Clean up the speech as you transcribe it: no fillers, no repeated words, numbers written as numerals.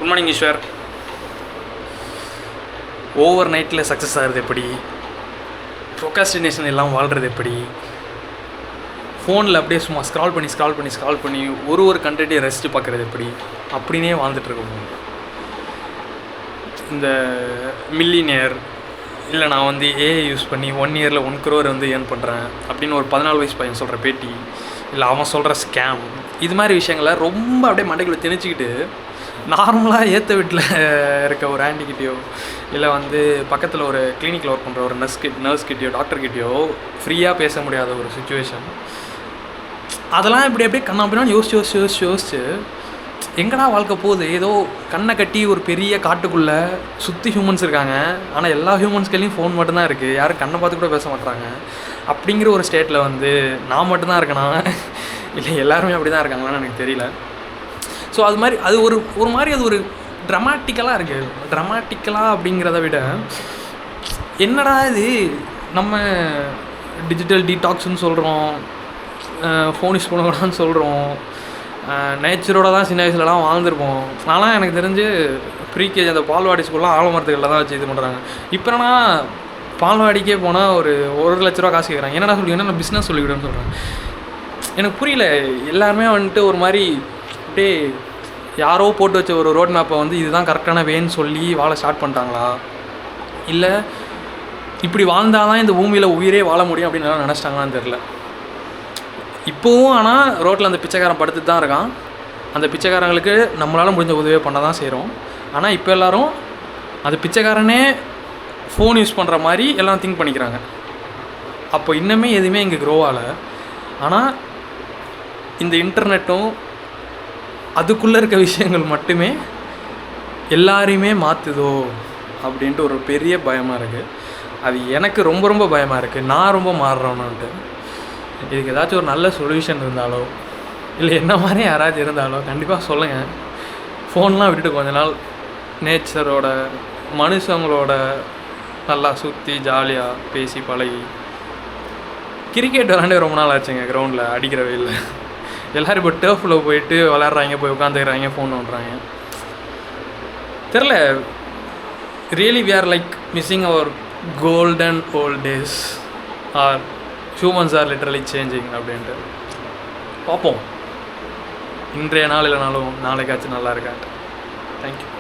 Good morning Eswar. Over நைட்டில் success ஆகிறது எப்படி, ப்ரொகாஸ்டினேஷன் எல்லாம் வாழ்கிறது எப்படி, ஃபோனில் அப்படியே சும்மா ஸ்க்ரால் பண்ணி ஒரு கண்டென்ட்டையும் ரசித்து பார்க்குறது எப்படி அப்படின்னே வாழ்ந்துட்டுருக்கோம். இந்த மில்லினியர் இல்லை நான் வந்து ஏஐ யூஸ் பண்ணி 1 இயரில் 1 crore வந்து ஏர்ன் பண்ணுறேன் அப்படின்னு ஒரு 14 வயசு பையன் சொல்கிற பேட்டி, இல்லை அவன் சொல்கிற ஸ்கேம், இது மாதிரி விஷயங்களை ரொம்ப அப்படியே மண்டைக்குள்ளே திணிச்சிக்கிட்டு நார்மலாக ஏற்ற வீட்டில் இருக்க ஒரு ஆண்டிக்கிட்டேயோ இல்லை வந்து பக்கத்தில் ஒரு கிளினிக்கில் ஒர்க் பண்ணுற ஒரு நர்ஸ்கிட்டேயோ டாக்டர்கிட்டேயோ ஃப்ரீயாக பேச முடியாத ஒரு சுச்சுவேஷன். அதெல்லாம் இப்படி அப்படியே கண்ணா அப்படின்னா யோசிச்சு எங்கடா வாழ்க்கை போகுது. ஏதோ கண்ணை கட்டி ஒரு பெரிய காட்டுக்குள்ளே சுற்றி ஹியூமன்ஸ் இருக்காங்க, ஆனால் எல்லா ஹியூமன்ஸ்கையிலையும் ஃபோன் மட்டும்தான் இருக்குது, யாரும் கண்ணை பார்த்து கூட பேச மாட்டாங்க. அப்படிங்கிற ஒரு ஸ்டேட்டில் வந்து நான் மட்டும்தான் இருக்கேனா இல்லை எல்லாருமே அப்படி தான் இருக்காங்களான்னு எனக்கு தெரியல. ஸோ அது மாதிரி அது ஒரு மாதிரி அது ஒரு ட்ரமாட்டிக்கலாக இருக்குது. ட்ரமாட்டிக்கலாக அப்படிங்கிறத விட என்னடா இது, நம்ம டிஜிட்டல் டீடாக்ஸ்ன்னு சொல்கிறோம், ஃபோன் யூஸ் பண்ணக்கூடாதுன்னு சொல்கிறோம், நேச்சரோட தான் சின்ன வயசுலலாம் வாழ்ந்துருப்போம். ஆனால் எனக்கு தெரிஞ்சு ப்ரீகேஜி அந்த பால்வாடி ஸ்கூல்லாம் ஆலமரத்துகளில் தான் வச்சு இது பண்ணுறாங்க. இப்போனா பால்வாடிக்கே போனால் ஒரு 1 லட்ச ரூபா காசு கேட்குறாங்க. என்னடா சொல்லிங்கன்னா நான் பிஸ்னஸ் சொல்லிவிடுன்னு சொல்கிறேன். எனக்கு புரியல. எல்லாருமே வந்துட்டு ஒரு மாதிரி அப்படியே யாரோ போட்டு வச்ச ஒரு ரோட் மேப்பை வந்து இதுதான் கரெக்டான வேன்னு சொல்லி வாழ ஸ்டார்ட் பண்ணிட்டாங்களா, இல்லை இப்படி வாழ்ந்தால் தான் இந்த பூமியில் உயிரே வாழ முடியும் அப்படின்னு நினச்சிட்டாங்களான்னு தெரில. இப்போவும் ஆனால் ரோட்டில் அந்த பிச்சைக்காரன் படுத்துட்டு தான் இருக்கான். அந்த பிச்சைக்காரங்களுக்கு நம்மளால் முடிஞ்ச உதவியை பண்ண தான் செய்கிறோம். ஆனால் இப்போ எல்லோரும் அந்த பிச்சைக்காரனே ஃபோன் யூஸ் பண்ணுற மாதிரி எல்லாம் திங்க் பண்ணிக்கிறாங்க. அப்போ இன்னுமே எதுவுமே இங்கே க்ரோ ஆகலை. ஆனால் இந்த இன்டர்நெட்டும் அதுக்குள்ளே இருக்க விஷயங்கள் மட்டுமே எல்லாரையுமே மாற்றுதோ அப்படின்ட்டு ஒரு பெரிய பயமாக இருக்குது. அது எனக்கு ரொம்ப பயமாக இருக்குது. நான் ரொம்ப மாறுறோன்னுட்டு. இதுக்கு ஏதாச்சும் ஒரு நல்ல சொல்யூஷன் இருந்தாலோ இல்லை என்ன மாதிரி யாராச்சும் இருந்தாலோ கண்டிப்பாக சொல்லுங்கள். ஃபோன்லாம் விட்டுட்டு கொஞ்ச நாள் நேச்சரோட மனுஷங்களோட நல்லா சுற்றி ஜாலியாக பேசி பழகி. கிரிக்கெட் விளாண்டே ரொம்ப நாள் ஆச்சுங்க. கிரவுண்டில் அடிக்கிற வெயில்ல எல்லோரும் இப்போ டர்ஃபில் போயிட்டு விளாட்றாங்க, போய் உட்காந்துக்கிறாங்க, ஃபோன் பண்ணுறாங்க. தெரில, really we are like missing our golden old days or humans are literally changing அப்படின்ட்டு பார்ப்போம். இன்றைய நாள் இல்லைனாலும் நாளைக்காச்சும் நல்லா இருக்கான்ட்டு. தேங்க்யூ.